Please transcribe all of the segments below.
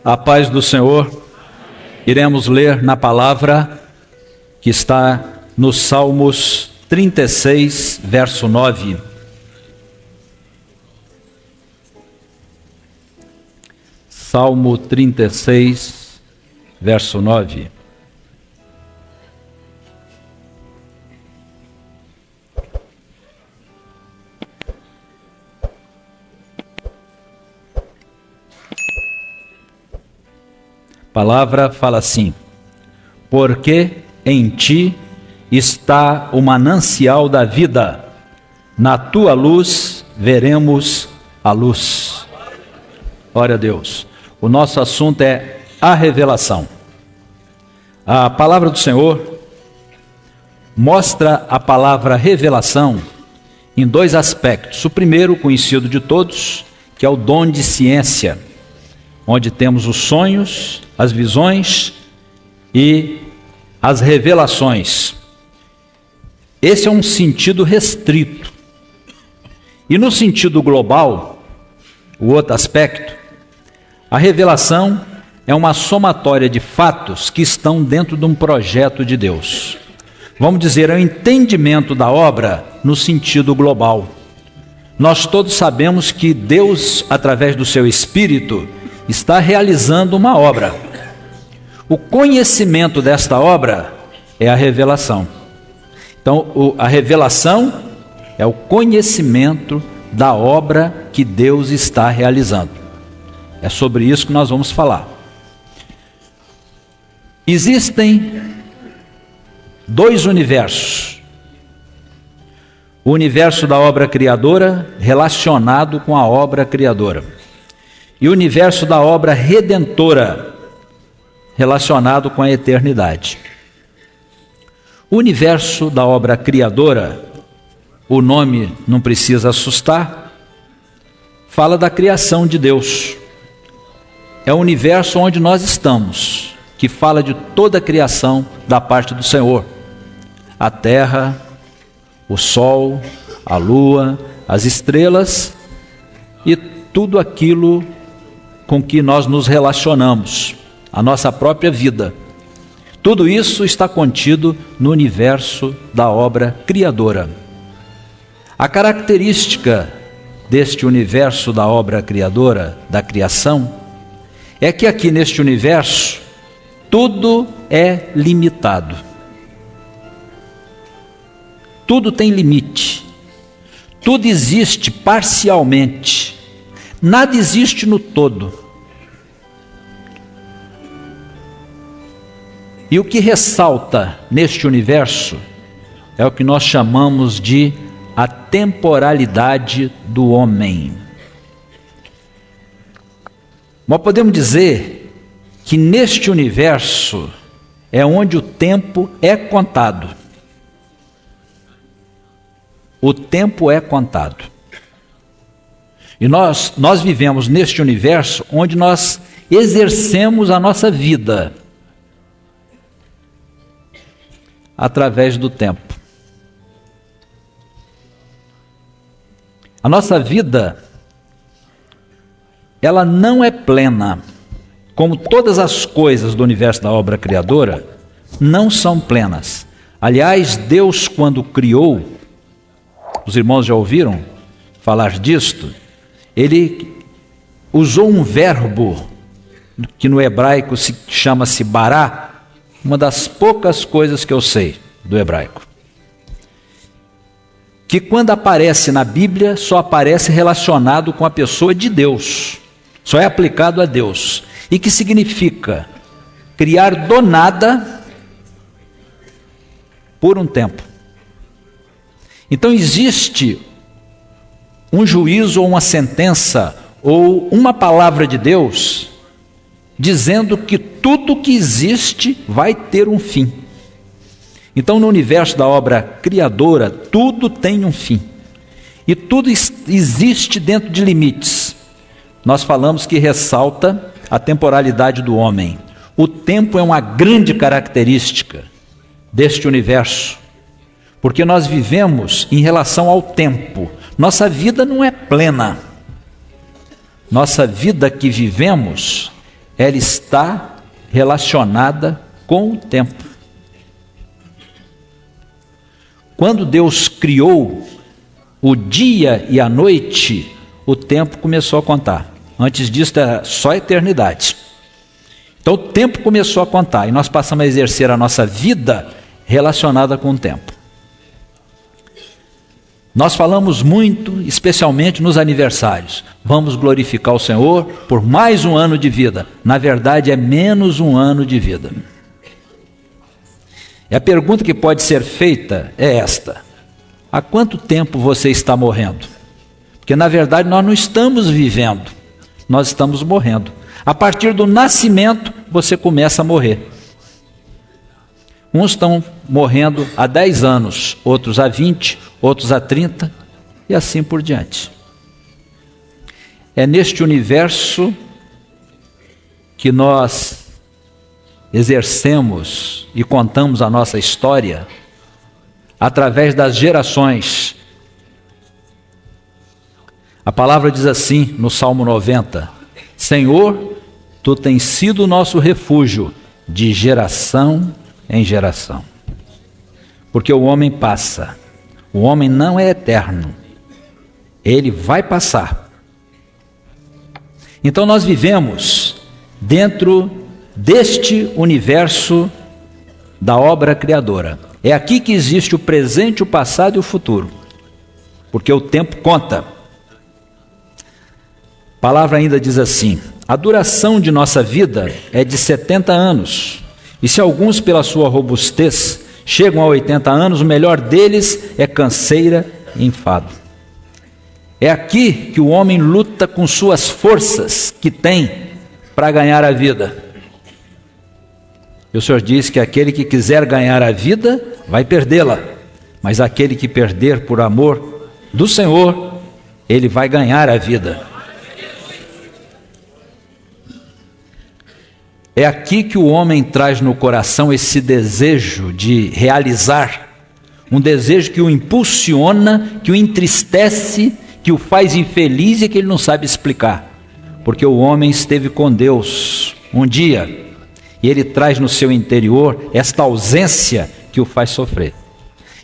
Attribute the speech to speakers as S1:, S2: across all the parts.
S1: A paz do Senhor. Iremos ler na palavra que está nos Salmos 36, verso 9. Salmo 36, verso 9. A palavra fala assim: porque em ti está o manancial da vida, na tua luz veremos a luz. Glória a Deus. O nosso assunto é a revelação. A palavra do Senhor mostra a palavra revelação em dois aspectos. O primeiro, conhecido de todos, que é o dom de ciência, onde temos os sonhos, as visões e as revelações. Esse é um sentido restrito. E no sentido global, o outro aspecto, a revelação é uma somatória de fatos que estão dentro de um projeto de Deus. Vamos dizer, é o entendimento da obra no sentido global. Nós todos sabemos que Deus, através do seu Espírito, está realizando uma obra. O conhecimento desta obra é a revelação. Então, a revelação é o conhecimento da obra que Deus está realizando. É sobre isso que nós vamos falar. Existem dois universos. O universo da obra criadora relacionado com a obra criadora, e o universo da obra redentora, relacionado com a eternidade. O universo da obra criadora, o nome não precisa assustar, fala da criação de Deus. É o universo onde nós estamos, que fala de toda a criação da parte do Senhor. A terra, o sol, a lua, as estrelas e tudo aquilo com que nós nos relacionamos, a nossa própria vida. Tudo isso está contido no universo da obra criadora. A característica deste universo da obra criadora, da criação, é que aqui neste universo, tudo é limitado. Tudo tem limite. Tudo existe parcialmente. Nada existe no todo. E o que ressalta neste universo é o que nós chamamos de a temporalidade do homem. Nós podemos dizer que neste universo é onde o tempo é contado. O tempo é contado. E nós vivemos neste universo onde nós exercemos a nossa vida através do tempo. A nossa vida, ela não é plena, como todas as coisas do universo da obra criadora, não são plenas. Aliás, Deus, quando criou, os irmãos já ouviram falar disto, ele usou um verbo que no hebraico chama-se bará, uma das poucas coisas que eu sei do hebraico, que quando aparece na Bíblia, só aparece relacionado com a pessoa de Deus, só é aplicado a Deus, e que significa criar do nada por um tempo. Então existe um juízo ou uma sentença ou uma palavra de Deus dizendo que tudo que existe vai ter um fim. Então no universo da obra criadora, tudo tem um fim. E tudo existe dentro de limites. Nós falamos que ressalta a temporalidade do homem. O tempo é uma grande característica deste universo, porque nós vivemos em relação ao tempo. Nossa vida não é plena. Nossa vida que vivemos ela está relacionada com o tempo. Quando Deus criou o dia e a noite, o tempo começou a contar. Antes disso era só eternidade. Então o tempo começou a contar e nós passamos a exercer a nossa vida relacionada com o tempo. Nós falamos muito, especialmente nos aniversários. Vamos glorificar o Senhor por mais um ano de vida. Na verdade, é menos um ano de vida. E a pergunta que pode ser feita é esta: há quanto tempo você está morrendo? Porque na verdade nós não estamos vivendo, nós estamos morrendo. A partir do nascimento você começa a morrer. Uns estão morrendo há 10 anos, outros há 20, outros há 30 e assim por diante. É neste universo que nós exercemos e contamos a nossa história através das gerações. A palavra diz assim no Salmo 90: Senhor, Tu tens sido o nosso refúgio de geração em geração. Porque o homem passa, o homem não é eterno, ele vai passar. Então nós vivemos dentro deste universo da obra criadora. É aqui que existe o presente, o passado e o futuro, porque o tempo conta. A palavra ainda diz assim: a duração de nossa vida é de 70 anos, e se alguns pela sua robustez chegam a 80 anos, o melhor deles é canseira e enfado. É aqui que o homem luta com suas forças que tem para ganhar a vida. E o Senhor diz que aquele que quiser ganhar a vida vai perdê-la, mas aquele que perder por amor do Senhor, ele vai ganhar a vida. É aqui que o homem traz no coração esse desejo de realizar, um desejo que o impulsiona, que o entristece, que o faz infeliz e que ele não sabe explicar. Porque o homem esteve com Deus um dia e ele traz no seu interior esta ausência que o faz sofrer.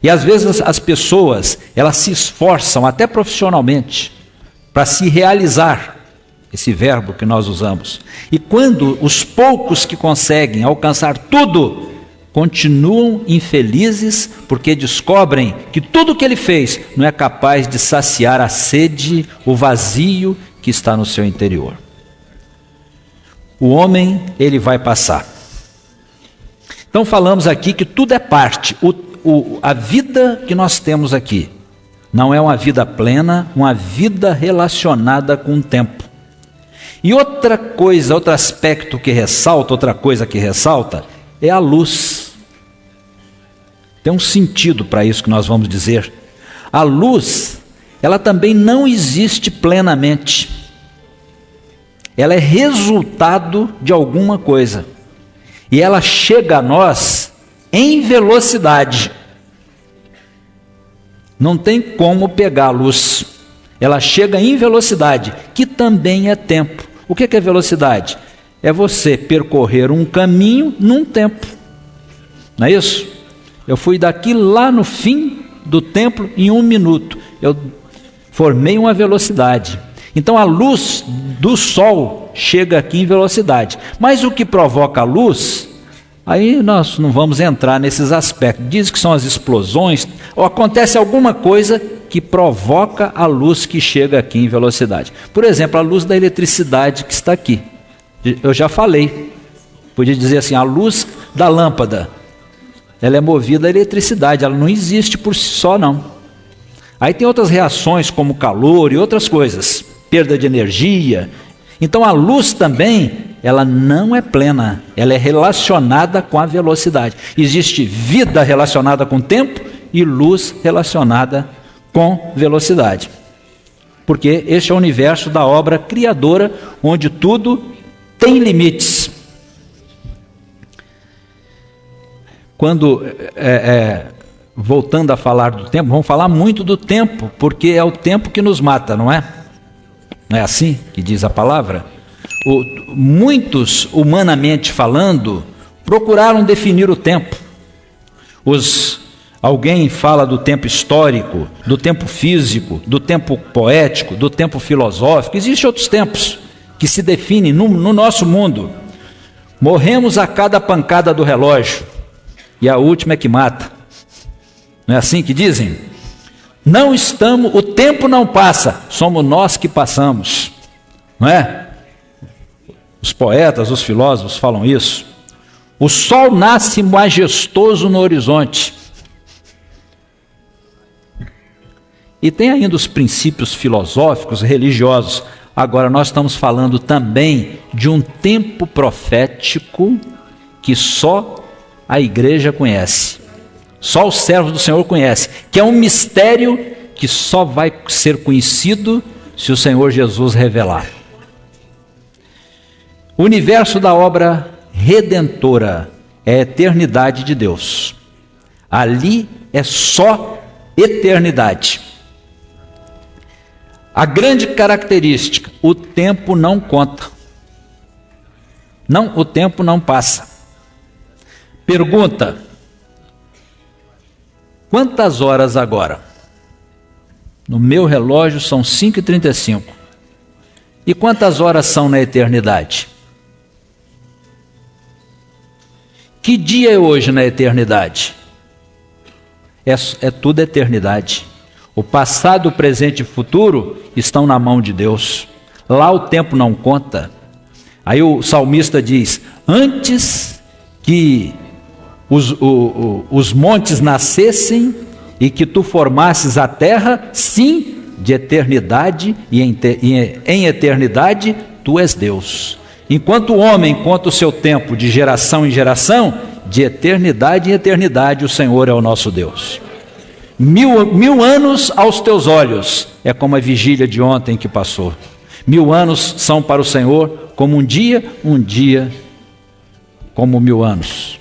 S1: E às vezes as pessoas, elas se esforçam até profissionalmente para se realizar, esse verbo que nós usamos. E quando os poucos que conseguem alcançar tudo, continuam infelizes porque descobrem que tudo o que ele fez não é capaz de saciar a sede, o vazio que está no seu interior. O homem, ele vai passar. Então falamos aqui que tudo é parte. A vida que nós temos aqui não é uma vida plena, uma vida relacionada com o tempo. E outra coisa, outro aspecto que ressalta, outra coisa que ressalta, é a luz. Tem um sentido para isso que nós vamos dizer. A luz, ela também não existe plenamente. Ela é resultado de alguma coisa. E ela chega a nós em velocidade. Não tem como pegar a luz. Ela chega em velocidade, que também é tempo. O que é velocidade? É você percorrer um caminho num tempo. Não é isso? Eu fui daqui lá no fim do templo em 1 minuto. Eu formei uma velocidade. Então a luz do sol chega aqui em velocidade. Mas o que provoca a luz, aí nós não vamos entrar nesses aspectos. Diz que são as explosões, ou acontece alguma coisa que provoca a luz que chega aqui em velocidade. Por exemplo, a luz da eletricidade que está aqui. Eu já falei. Podia dizer assim, a luz da lâmpada, ela é movida a eletricidade, ela não existe por si só, não. Aí tem outras reações como calor e outras coisas, perda de energia. Então a luz também, ela não é plena, ela é relacionada com a velocidade. Existe vida relacionada com o tempo e luz relacionada com velocidade. Porque este é o universo da obra criadora, onde tudo tem limites. Quando, voltando a falar do tempo, vamos falar muito do tempo, porque é o tempo que nos mata, não é? Não é assim que diz a palavra? muitos, humanamente falando, procuraram definir o tempo. Alguém fala do tempo histórico, do tempo físico, do tempo poético, do tempo filosófico. Existem outros tempos que se definem no nosso mundo. Morremos a cada pancada do relógio e a última é que mata. Não é assim que dizem? O tempo não passa, somos nós que passamos. Não é? Os poetas, os filósofos falam isso. O sol nasce majestoso no horizonte. E tem ainda os princípios filosóficos, religiosos. Agora nós estamos falando também de um tempo profético que só a igreja conhece. Só os servos do Senhor conhecem, que é um mistério que só vai ser conhecido se o Senhor Jesus revelar. O universo da obra redentora é a eternidade de Deus. Ali é só eternidade. A grande característica, o tempo não conta. O tempo não passa. Pergunta: quantas horas agora? No meu relógio são 5h35. E quantas horas são na eternidade? Que dia é hoje na eternidade? É tudo eternidade. O passado, o presente e o futuro estão na mão de Deus. Lá o tempo não conta. Aí o salmista diz: antes que os montes nascessem e que tu formasses a terra, sim, de eternidade e em eternidade tu és Deus. Enquanto o homem conta o seu tempo de geração em geração, de eternidade em eternidade o Senhor é o nosso Deus. 1000 anos aos teus olhos é como a vigília de ontem que passou. 1000 anos são para o Senhor como um dia como 1000 anos.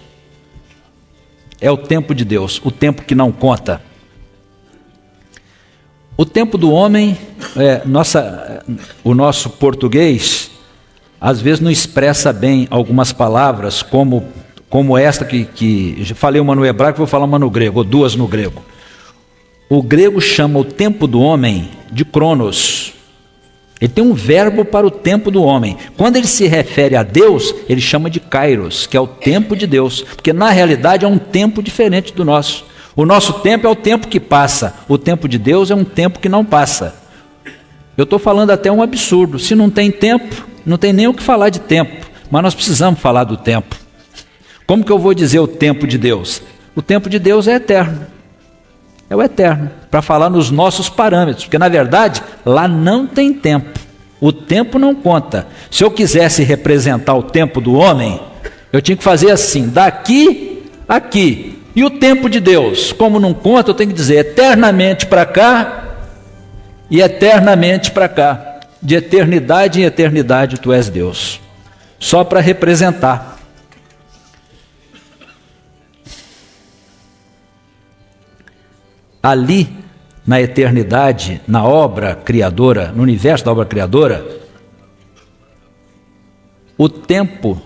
S1: É o tempo de Deus, o tempo que não conta. O tempo do homem, o nosso português, às vezes não expressa bem algumas palavras, como esta que falei uma no hebraico, vou falar uma no grego, ou duas no grego. O grego chama o tempo do homem de cronos. Ele tem um verbo para o tempo do homem. Quando ele se refere a Deus, ele chama de kairos, que é o tempo de Deus. Porque na realidade é um tempo diferente do nosso. O nosso tempo é o tempo que passa. O tempo de Deus é um tempo que não passa. Eu estou falando até um absurdo. Se não tem tempo, não tem nem o que falar de tempo. Mas nós precisamos falar do tempo. Como que eu vou dizer o tempo de Deus? O tempo de Deus é eterno. É o eterno, para falar nos nossos parâmetros, porque na verdade lá não tem tempo, o tempo não conta. Se eu quisesse representar o tempo do homem, eu tinha que fazer assim, daqui, aqui, e o tempo de Deus, como não conta, eu tenho que dizer eternamente para cá e eternamente para cá, de eternidade em eternidade tu és Deus, só para representar. Ali, na eternidade, na obra criadora, no universo da obra criadora, o tempo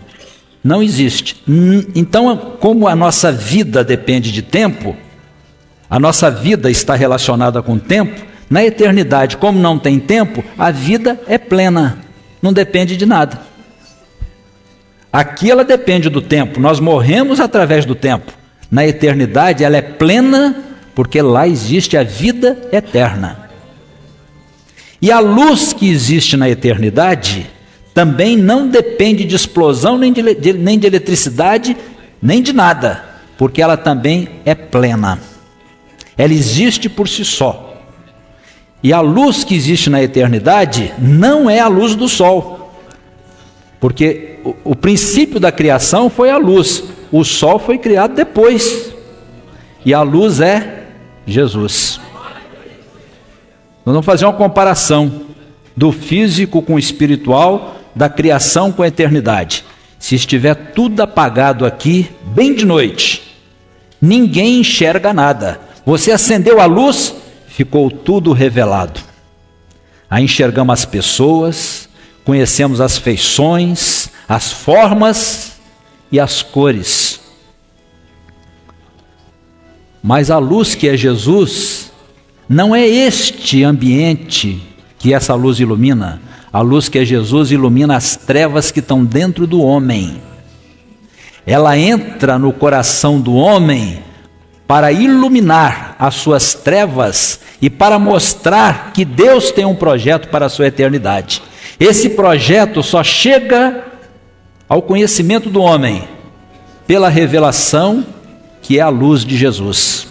S1: não existe. Então, como a nossa vida depende de tempo, a nossa vida está relacionada com o tempo, na eternidade, como não tem tempo, a vida é plena, não depende de nada. Aqui ela depende do tempo, nós morremos através do tempo. Na eternidade ela é plena, porque lá existe a vida eterna. E a luz que existe na eternidade também não depende de explosão, nem de eletricidade, nem de nada, porque ela também é plena. Ela existe por si só. E a luz que existe na eternidade não é a luz do sol, porque o princípio da criação foi a luz, o sol foi criado depois, e a luz é Jesus. Nós vamos fazer uma comparação do físico com o espiritual, da criação com a eternidade. Se estiver tudo apagado aqui, bem de noite, ninguém enxerga nada. Você acendeu a luz, ficou tudo revelado. Aí enxergamos as pessoas conhecemos as feições, as formas e as cores. Mas a luz que é Jesus, não é este ambiente que essa luz ilumina. A luz que é Jesus ilumina as trevas que estão dentro do homem. Ela entra no coração do homem para iluminar as suas trevas e para mostrar que Deus tem um projeto para a sua eternidade. Esse projeto só chega ao conhecimento do homem pela revelação que é a luz de Jesus.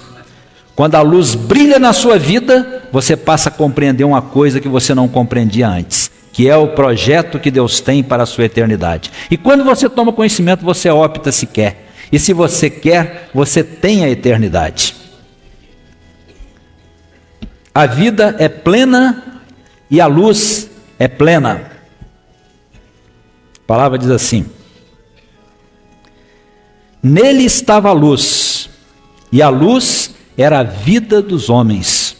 S1: Quando a luz brilha na sua vida, você passa a compreender uma coisa que você não compreendia antes, que é o projeto que Deus tem para a sua eternidade. E quando você toma conhecimento, você opta se quer. E se você quer, você tem a eternidade. A vida é plena e a luz é plena. A palavra diz assim: nele estava a luz, e a luz era a vida dos homens.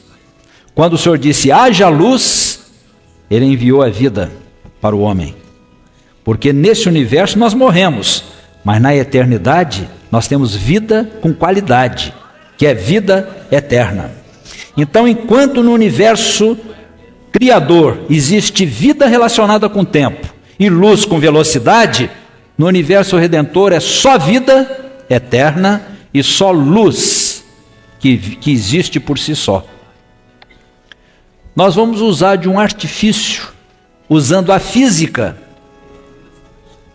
S1: Quando o Senhor disse, haja luz, Ele enviou a vida para o homem. Porque nesse universo nós morremos, mas na eternidade nós temos vida com qualidade, que é vida eterna. Então, enquanto no universo criador existe vida relacionada com tempo e luz com velocidade, no universo redentor é só vida eterna e só luz que existe por si só. Nós vamos usar de um artifício, usando a física,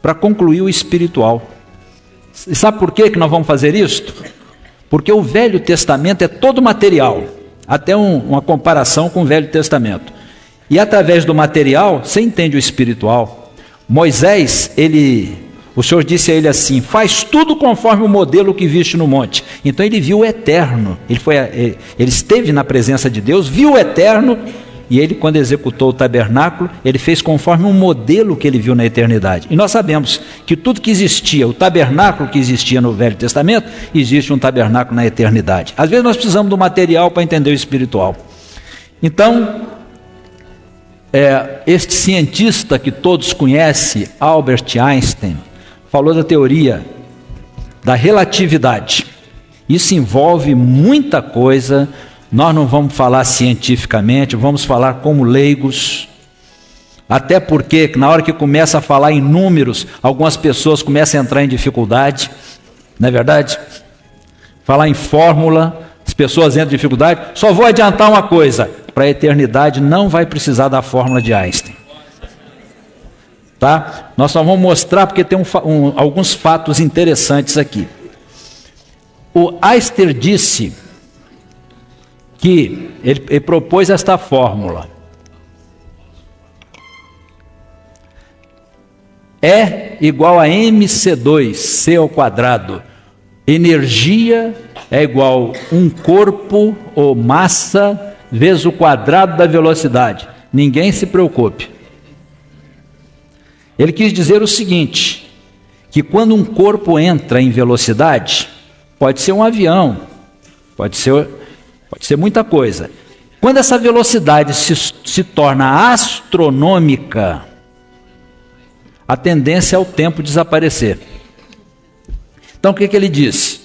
S1: para concluir o espiritual. E sabe por que nós vamos fazer isto? Porque o Velho Testamento é todo material, até uma comparação com o Velho Testamento. E através do material, você entende o espiritual. Moisés, o Senhor disse a ele assim, faz tudo conforme o modelo que viste no monte. Então ele viu o eterno, ele esteve na presença de Deus, viu o eterno, e ele, quando executou o tabernáculo, ele fez conforme um modelo que ele viu na eternidade. E nós sabemos que tudo que existia, o tabernáculo que existia no Velho Testamento, existe um tabernáculo na eternidade. Às vezes nós precisamos do material para entender o espiritual. Então, este cientista que todos conhecem, Albert Einstein, falou da teoria da relatividade. Isso envolve muita coisa. Nós não vamos falar cientificamente, vamos falar como leigos. Até porque, na hora que começa a falar em números, algumas pessoas começam a entrar em dificuldade. Não é verdade? Falar em fórmula, as pessoas entram em dificuldade. Só vou adiantar uma coisa: para a eternidade não vai precisar da fórmula de Einstein. Tá? Nós só vamos mostrar porque tem alguns fatos interessantes aqui. O Einstein disse que ele propôs esta fórmula. E igual a mc2, c ao quadrado. Energia é igual um corpo ou massa vezes o quadrado da velocidade. Ninguém se preocupe. Ele quis dizer o seguinte, que quando um corpo entra em velocidade, pode ser um avião, pode ser muita coisa. Quando essa velocidade se torna astronômica, a tendência é o tempo desaparecer. Então o que ele disse?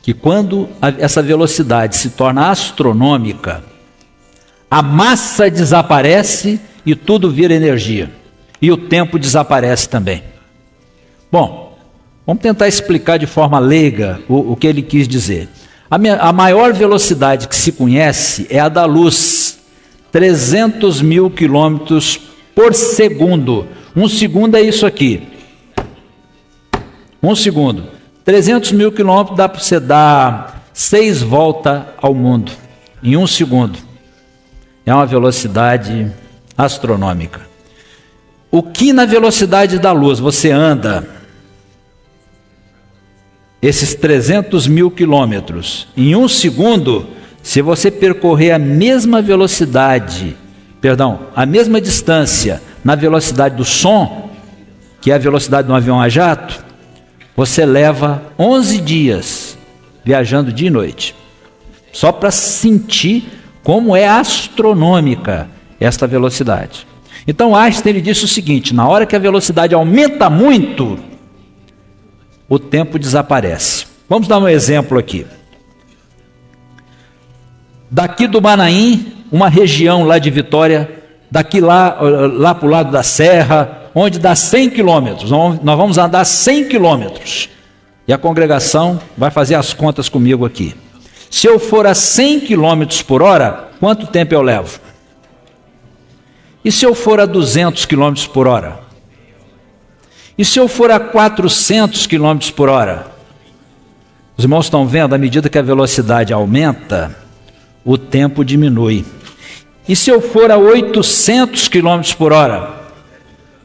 S1: Que quando essa velocidade se torna astronômica, a massa desaparece e tudo vira energia. E o tempo desaparece também. Bom, vamos tentar explicar de forma leiga o que ele quis dizer. A maior velocidade que se conhece é a da luz, 300 mil quilômetros por segundo. Um segundo é isso aqui. Um segundo. 300 mil quilômetros dá para você dar 6 voltas ao mundo, em um segundo. É uma velocidade astronômica. O que na velocidade da luz você anda esses 300 mil quilômetros em um segundo, se você percorrer a mesma velocidade, a mesma distância na velocidade do som, que é a velocidade de um avião a jato, você leva 11 dias viajando dia e noite, só para sentir como é astronômica esta velocidade. Então Einstein ele disse o seguinte: na hora que a velocidade aumenta muito, o tempo desaparece. Vamos dar um exemplo aqui. Daqui do Manaim, uma região lá de Vitória, daqui lá para o lado da serra, onde dá 100 quilômetros, nós vamos andar 100 quilômetros. E a congregação vai fazer as contas comigo aqui. Se eu for a 100 quilômetros por hora, quanto tempo eu levo? E se eu for a 200 quilômetros por hora? E se eu for a 400 quilômetros por hora? Os irmãos estão vendo, à medida que a velocidade aumenta, o tempo diminui. E se eu for a 800 quilômetros por hora?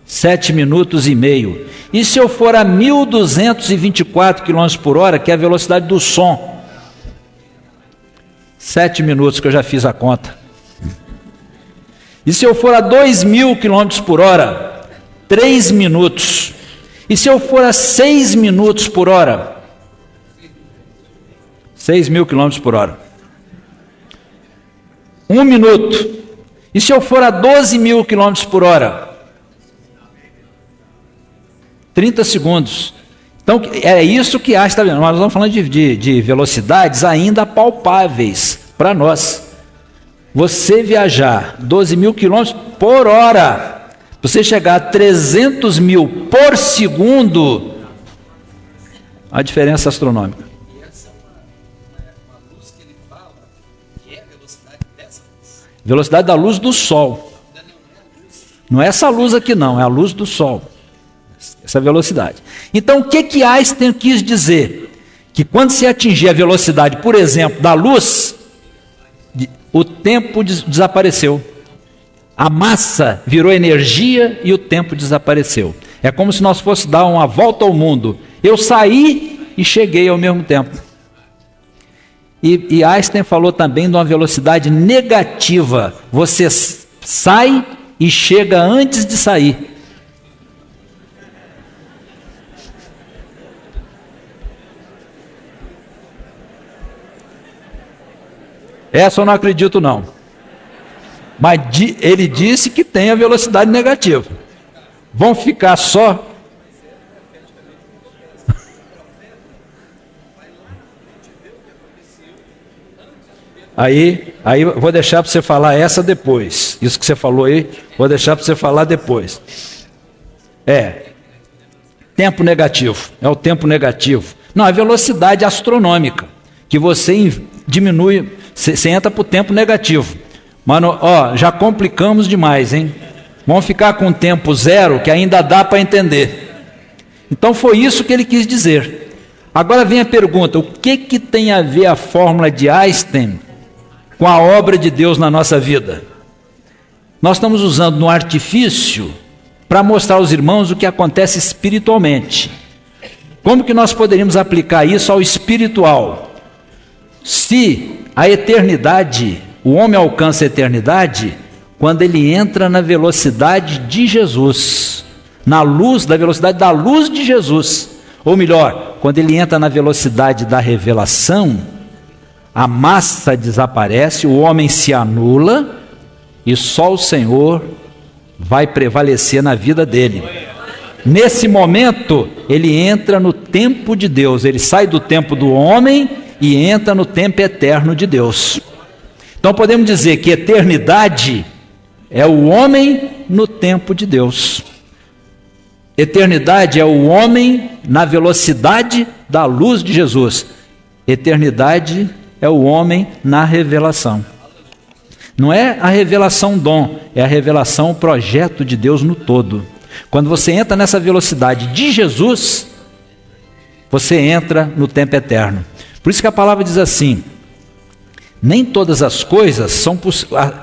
S1: 7 minutos e meio. E se eu for a 1.224 quilômetros por hora, que é a velocidade do som? 7 minutos, que eu já fiz a conta. E se eu for a 2.000 quilômetros por hora? 3 minutos. E se eu for a 6 minutos por hora? 6.000 quilômetros por hora. 1 minuto. E se eu for a 12.000 quilômetros por hora? 30 segundos. Então, é isso que está vendo. Nós estamos falando de velocidades ainda palpáveis para nós. Você viajar 12.000 quilômetros por hora, você chegar a 300.000 por segundo, a diferença astronômica.
S2: E essa é uma luz que ele fala, que é a velocidade dessa luz.
S1: Velocidade da luz do Sol. Não é essa luz aqui não, é a luz do Sol. Essa velocidade. Então, o que Einstein quis dizer? Que quando se atingir a velocidade, por exemplo, da luz, o tempo desapareceu. A massa virou energia e o tempo desapareceu. É como se nós fosse dar uma volta ao mundo. Eu saí e cheguei ao mesmo tempo. E Einstein falou também de uma velocidade negativa. Você sai e chega antes de sair. Essa eu não acredito não. Mas ele disse que tem a velocidade negativa. Vão ficar só... Aí vou deixar para você falar essa depois. Isso que você falou aí, vou deixar para você falar depois. Tempo negativo. É o tempo negativo. Não, é velocidade astronômica. Que você diminui... Você entra para o tempo negativo. Mano, já complicamos demais, hein? Vamos ficar com tempo zero, que ainda dá para entender. Então foi isso que ele quis dizer. Agora vem a pergunta: o que tem a ver a fórmula de Einstein com a obra de Deus na nossa vida? Nós estamos usando no artifício para mostrar aos irmãos o que acontece espiritualmente. Como que nós poderíamos aplicar isso ao espiritual? Se a eternidade, o homem alcança a eternidade quando ele entra na velocidade de Jesus, na luz, da velocidade da luz de Jesus. Ou melhor, quando ele entra na velocidade da revelação, a massa desaparece, o homem se anula e só o Senhor vai prevalecer na vida dele. Nesse momento, ele entra no tempo de Deus, ele sai do tempo do homem e entra no tempo eterno de Deus. Então podemos dizer que eternidade é o homem no tempo de Deus. Eternidade é o homem na velocidade da luz de Jesus. Eternidade é o homem na revelação. Não é a revelação dom, é a revelação, o projeto de Deus no todo. Quando você entra nessa velocidade de Jesus, você entra no tempo eterno. Por isso que a palavra diz assim: nem todas as coisas são possíveis.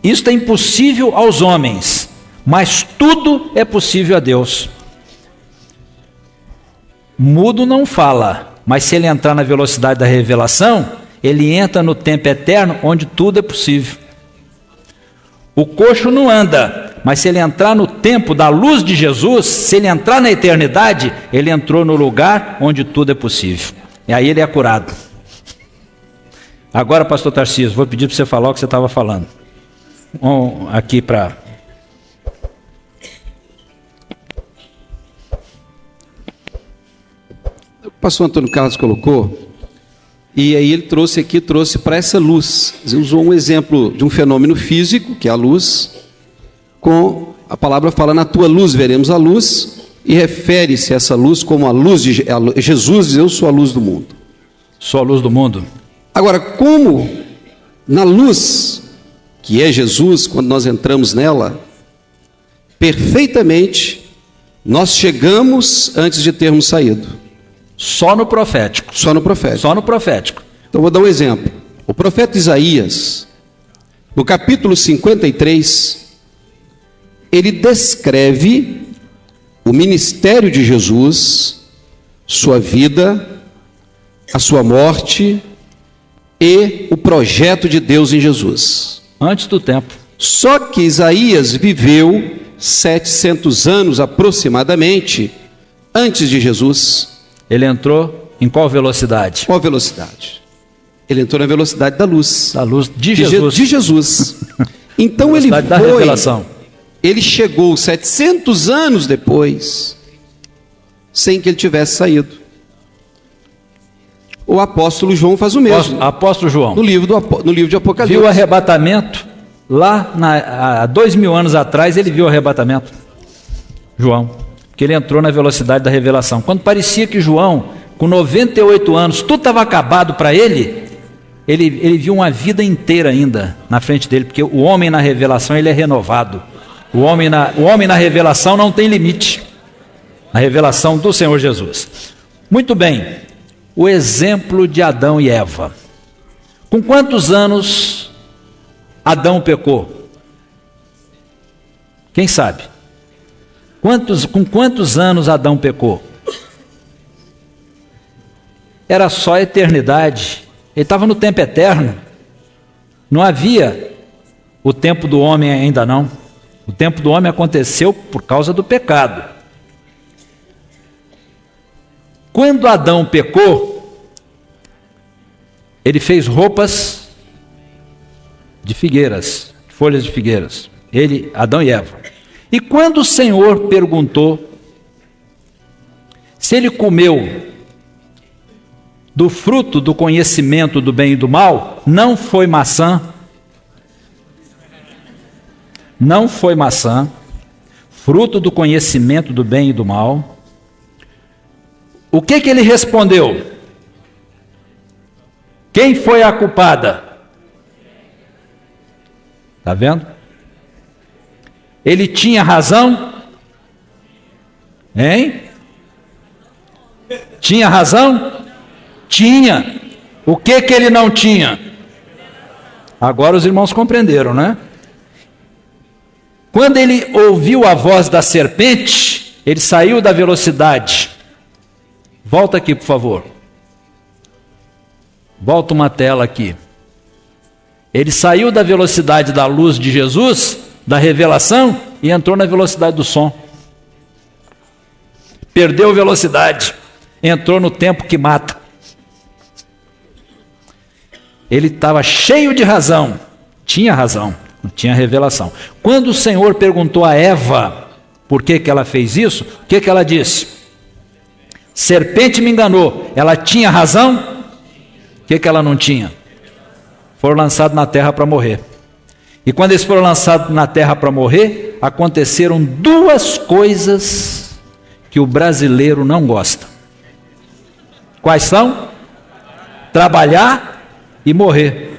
S1: Isso é impossível aos homens, mas tudo é possível a Deus. Mudo não fala, mas se ele entrar na velocidade da revelação, ele entra no tempo eterno, onde tudo é possível. O coxo não anda, mas se ele entrar no tempo da luz de Jesus, se ele entrar na eternidade, ele entrou no lugar onde tudo é possível. E aí ele é curado. Agora, pastor Tarcísio, vou pedir para você falar o que você estava falando. aqui para...
S3: O pastor Antônio Carlos colocou, e aí ele trouxe para essa luz. Ele usou um exemplo de um fenômeno físico, que é a luz, com a palavra fala, na tua luz veremos a luz, e refere-se a essa luz como a luz de Jesus diz, eu sou a luz do mundo.
S1: Sou a luz do mundo.
S3: Agora, como na luz, que é Jesus, quando nós entramos nela, perfeitamente, nós chegamos antes de termos saído.
S1: Só no profético.
S3: Só no profético.
S1: Só no profético.
S3: Então vou dar um exemplo. O profeta Isaías, no capítulo 53, ele descreve o ministério de Jesus, sua vida, a sua morte e o projeto de Deus em Jesus.
S1: Antes do tempo.
S3: Só que Isaías viveu 700 anos aproximadamente antes de Jesus.
S1: Ele entrou em qual velocidade?
S3: Qual velocidade? Ele entrou na velocidade da luz.
S1: A luz de Jesus.
S3: De Jesus. Então ele
S1: da revelação.
S3: Ele chegou 700 anos depois, sem que ele tivesse saído. O apóstolo João faz o mesmo.
S1: Apóstolo João.
S3: No livro de Apocalipse.
S1: Viu o arrebatamento lá há 2000 anos atrás, ele viu o arrebatamento. João. Que ele entrou na velocidade da revelação. Quando parecia que João, com 98 anos, tudo estava acabado para ele, ele viu uma vida inteira ainda na frente dele, porque o homem na revelação ele é renovado. O homem na revelação não tem limite. A revelação do Senhor Jesus. Muito bem, o exemplo de Adão e Eva. Com quantos anos Adão pecou? Quem sabe? Com quantos anos Adão pecou? Era só a eternidade. Ele estava no tempo eterno. Não havia o tempo do homem ainda não. O tempo do homem aconteceu por causa do pecado. Quando Adão pecou, ele fez roupas de figueiras, folhas de figueiras. Ele, Adão e Eva. E quando o Senhor perguntou se ele comeu do fruto do conhecimento do bem e do mal, não foi maçã. Não foi maçã, fruto do conhecimento do bem e do mal. O que ele respondeu? Quem foi a culpada? Está vendo? Ele tinha razão? Hein? Tinha razão? Tinha. O que ele não tinha? Agora os irmãos compreenderam, né? Quando ele ouviu a voz da serpente, ele saiu da velocidade. Volta aqui, por favor. Volta uma tela aqui. Ele saiu da velocidade da luz de Jesus, da revelação, e entrou na velocidade do som. Perdeu velocidade, entrou no tempo que mata. Ele estava cheio de razão, tinha razão, não tinha revelação. Quando o Senhor perguntou a Eva por que ela fez isso, o que ela disse? Serpente me enganou, ela tinha razão? O que ela não tinha? Foram lançados na terra para morrer. E quando eles foram lançados na terra para morrer, aconteceram duas coisas que o brasileiro não gosta. Quais são? Trabalhar e morrer.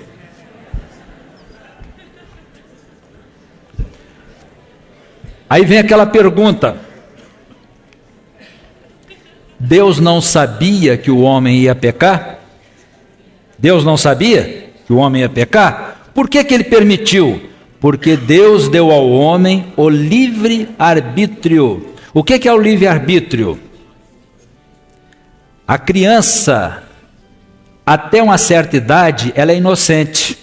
S1: Aí vem aquela pergunta: Deus não sabia que o homem ia pecar? Deus não sabia que o homem ia pecar? Por que ele permitiu? Porque Deus deu ao homem o livre-arbítrio. O que é o livre-arbítrio? A criança, até uma certa idade, ela é inocente.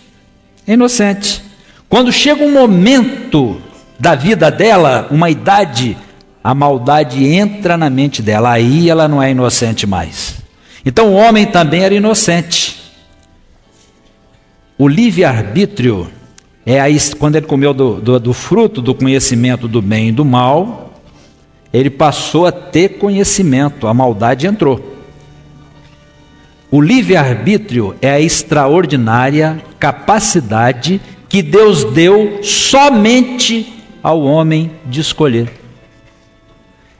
S1: É inocente. Quando chega um momento da vida dela, uma idade, a maldade entra na mente dela. Aí ela não é inocente mais. Então o homem também era inocente. O livre-arbítrio Quando ele comeu do fruto do conhecimento do bem e do mal, ele passou a ter conhecimento, a maldade entrou. O livre-arbítrio é a extraordinária capacidade que Deus deu somente ao homem de escolher.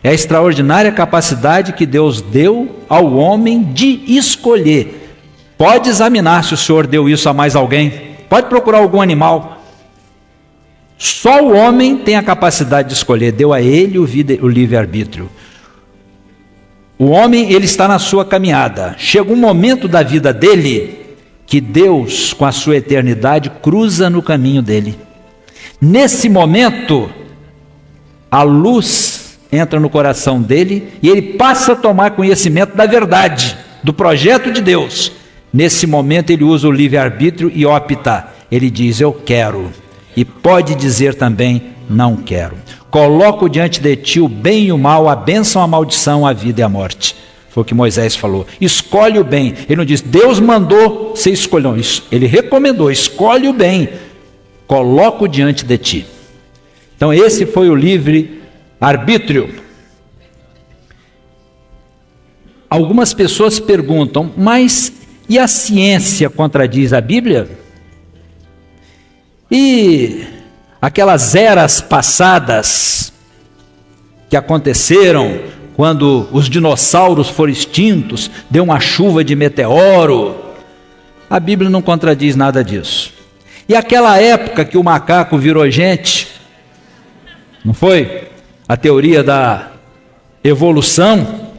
S1: É a extraordinária capacidade que Deus deu ao homem de escolher. Pode examinar se o Senhor deu isso a mais alguém. Pode procurar algum animal. Só o homem tem a capacidade de escolher. Deu a ele o livre-arbítrio. O homem, ele está na sua caminhada. Chega um momento da vida dele que Deus, com a sua eternidade, cruza no caminho dele. Nesse momento, a luz entra no coração dele e ele passa a tomar conhecimento da verdade, do projeto de Deus. Nesse momento ele usa o livre-arbítrio e opta. Ele diz, eu quero. E pode dizer também, não quero. Coloco diante de ti o bem e o mal, a bênção, a maldição, a vida e a morte. Foi o que Moisés falou. Escolhe o bem. Ele não diz, Deus mandou, você escolheu. Ele recomendou, escolhe o bem. Coloco diante de ti. Então esse foi o livre-arbítrio. Algumas pessoas perguntam, mas e a ciência contradiz a Bíblia? E aquelas eras passadas que aconteceram quando os dinossauros foram extintos, deu uma chuva de meteoro. A Bíblia não contradiz nada disso. E aquela época que o macaco virou gente, não foi? A teoria da evolução.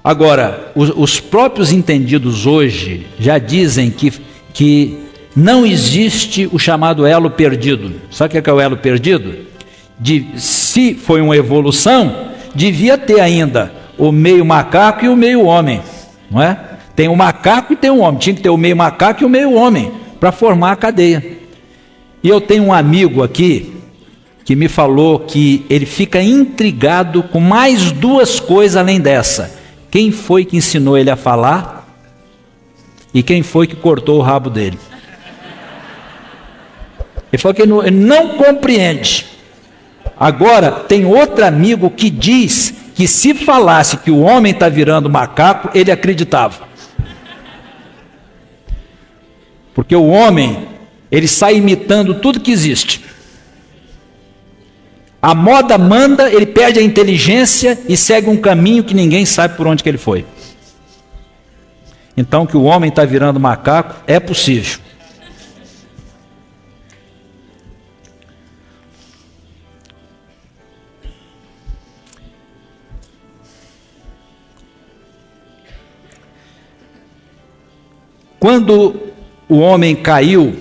S1: Agora, os próprios entendidos hoje já dizem que não existe o chamado elo perdido. Sabe o que é o elo perdido? Se foi uma evolução, devia ter ainda o meio macaco e o meio homem, não é? Tem o macaco e tem o homem, tinha que ter o meio macaco e o meio homem, para formar a cadeia. E eu tenho um amigo aqui, que me falou que ele fica intrigado com mais duas coisas além dessa. Quem foi que ensinou ele a falar? E quem foi que cortou o rabo dele? Ele falou que ele não compreende. Agora, tem outro amigo que diz que se falasse que o homem está virando macaco, ele acreditava. Porque o homem, ele sai imitando tudo que existe. A moda manda, ele perde a inteligência e segue um caminho que ninguém sabe por onde que ele foi. Então, que o homem está virando macaco, é possível. Quando o homem caiu,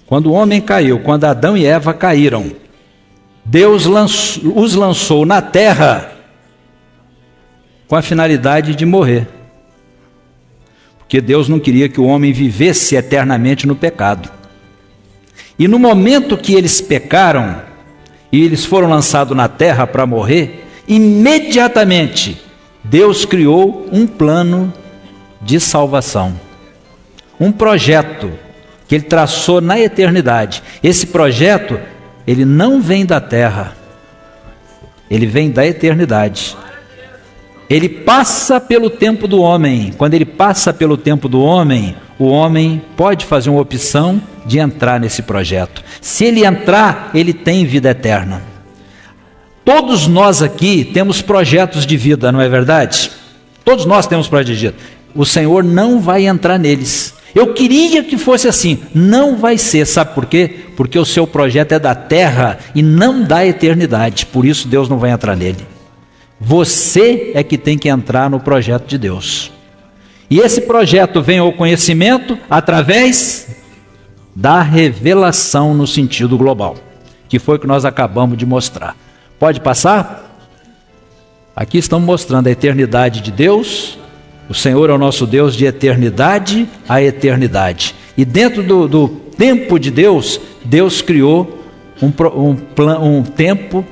S1: quando Adão e Eva caíram, Deus os lançou na terra com a finalidade de morrer. Porque Deus não queria que o homem vivesse eternamente no pecado. E no momento que eles pecaram, e eles foram lançados na terra para morrer, imediatamente Deus criou um plano de salvação. Um projeto que ele traçou na eternidade. Esse projeto, ele não vem da terra, ele vem da eternidade. Ele passa pelo tempo do homem. Quando ele passa pelo tempo do homem, o homem pode fazer uma opção de entrar nesse projeto. Se ele entrar, ele tem vida eterna. Todos nós aqui temos projetos de vida, não é verdade? Todos nós temos projetos de vida. O Senhor não vai entrar neles. Eu queria que fosse assim, não vai ser, sabe por quê? Porque o seu projeto é da terra e não da eternidade, por isso Deus não vai entrar nele. Você é que tem que entrar no projeto de Deus. E esse projeto vem ao conhecimento através da revelação no sentido global, que foi o que nós acabamos de mostrar. Pode passar? Aqui estamos mostrando a eternidade de Deus. O Senhor é o nosso Deus de eternidade a eternidade. E dentro do tempo de Deus, Deus criou um tempo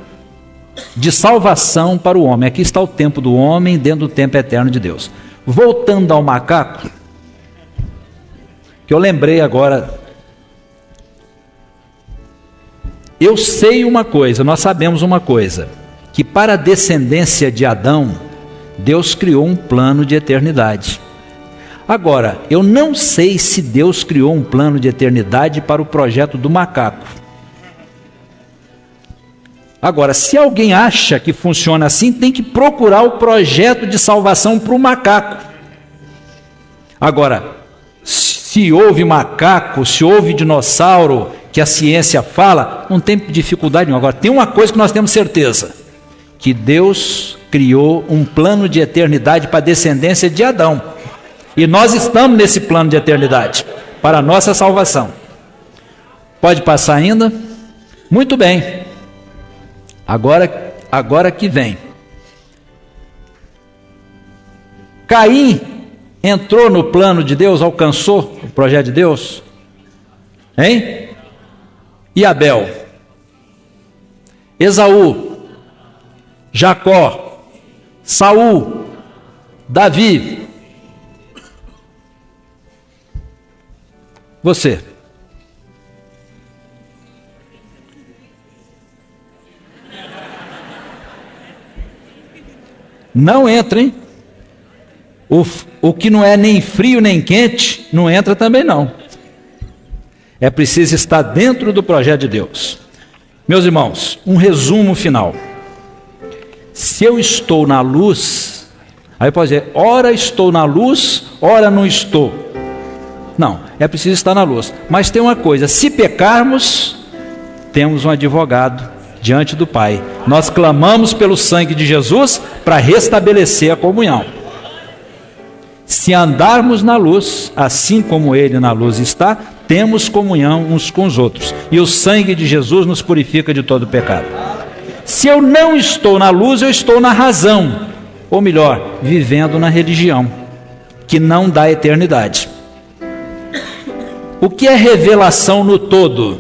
S1: de salvação para o homem. Aqui está o tempo do homem dentro do tempo eterno de Deus. Voltando ao macaco, que eu lembrei agora Eu sei uma coisa, nós sabemos uma coisa, que para a descendência de Adão, Deus criou um plano de eternidade. Agora, eu não sei se Deus criou um plano de eternidade para o projeto do macaco. Agora, se alguém acha que funciona assim, tem que procurar o projeto de salvação para o macaco. Agora, se houve macaco, se houve dinossauro, que a ciência fala, não tem dificuldade nenhuma. Agora, tem uma coisa que nós temos certeza, que Deus criou um plano de eternidade para a descendência de Adão. E nós estamos nesse plano de eternidade, para a nossa salvação. Pode passar ainda? Muito bem. Agora que vem. Caim entrou no plano de Deus, alcançou o projeto de Deus? Hein? E Abel? Esaú? Jacó? Saul? Davi? Você? Não entra, hein? O que não é nem frio nem quente, não entra também não. É preciso estar dentro do projeto de Deus. Meus irmãos, um resumo final. Se eu estou na luz, aí pode dizer, ora estou na luz, ora não estou. Não, é preciso estar na luz. Mas tem uma coisa, se pecarmos, temos um advogado diante do Pai. Nós clamamos pelo sangue de Jesus para restabelecer a comunhão. Se andarmos na luz, assim como Ele na luz está, temos comunhão uns com os outros. E o sangue de Jesus nos purifica de todo pecado. Se eu não estou na luz, eu estou na razão. Ou melhor, vivendo na religião, que não dá eternidade. O que é revelação no todo?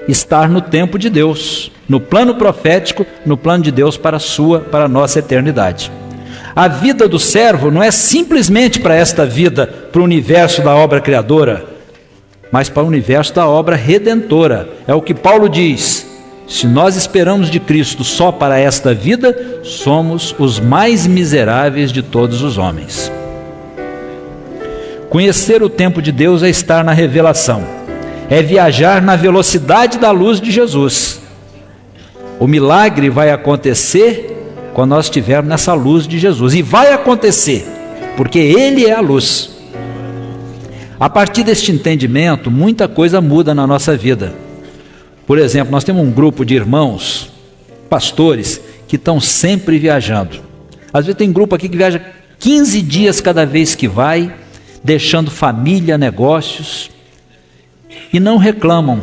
S1: Estar no tempo de Deus, no plano profético, no plano de Deus para a nossa eternidade. A vida do servo não é simplesmente para esta vida, para o universo da obra criadora, mas para o universo da obra redentora. É o que Paulo diz: se nós esperamos de Cristo só para esta vida, somos os mais miseráveis de todos os homens. Conhecer o tempo de Deus é estar na revelação, é viajar na velocidade da luz de Jesus. O milagre vai acontecer quando nós estivermos nessa luz de Jesus, e vai acontecer, porque Ele é a luz. A partir deste entendimento, muita coisa muda na nossa vida. Por exemplo, nós temos um grupo de irmãos, pastores, que estão sempre viajando. Às vezes tem grupo aqui que viaja 15 dias cada vez que vai, deixando família, negócios, e não reclamam.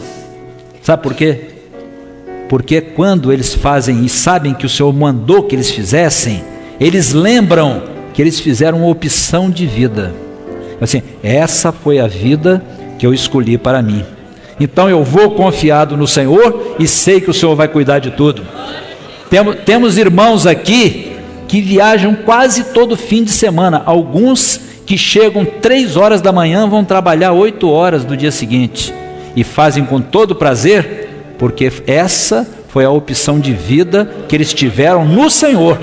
S1: Sabe por quê? Porque quando eles fazem e sabem que o Senhor mandou que eles fizessem, eles lembram que eles fizeram uma opção de vida. Assim, essa foi a vida que eu escolhi para mim. Então eu vou confiado no Senhor e sei que o Senhor vai cuidar de tudo. Temos irmãos aqui que viajam quase todo fim de semana. Alguns que chegam 3 horas da manhã, vão trabalhar 8 horas do dia seguinte. E fazem com todo prazer, porque essa foi a opção de vida que eles tiveram no Senhor.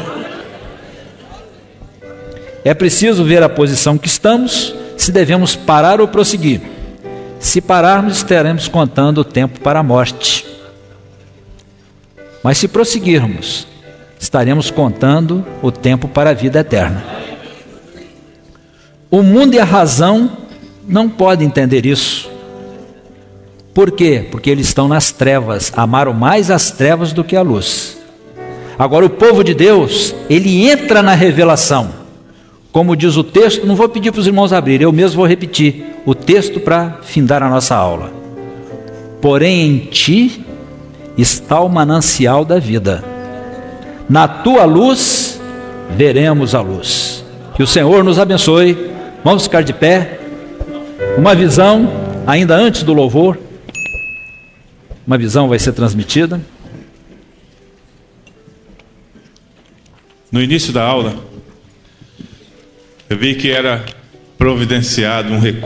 S1: É preciso ver a posição que estamos, se devemos parar ou prosseguir. Se pararmos, estaremos contando o tempo para a morte. Mas se prosseguirmos, estaremos contando o tempo para a vida eterna. O mundo e a razão não podem entender isso. Por quê? Porque eles estão nas trevas, amaram mais as trevas do que a luz. Agora o povo de Deus, ele entra na revelação. Como diz o texto, não vou pedir para os irmãos abrirem, eu mesmo vou repetir o texto para findar a nossa aula. Porém em ti está o manancial da vida. Na tua luz veremos a luz. Que o Senhor nos abençoe. Vamos ficar de pé. Uma visão, ainda antes do louvor. Uma visão vai ser transmitida.
S4: No início da aula, eu vi que era providenciado um recurso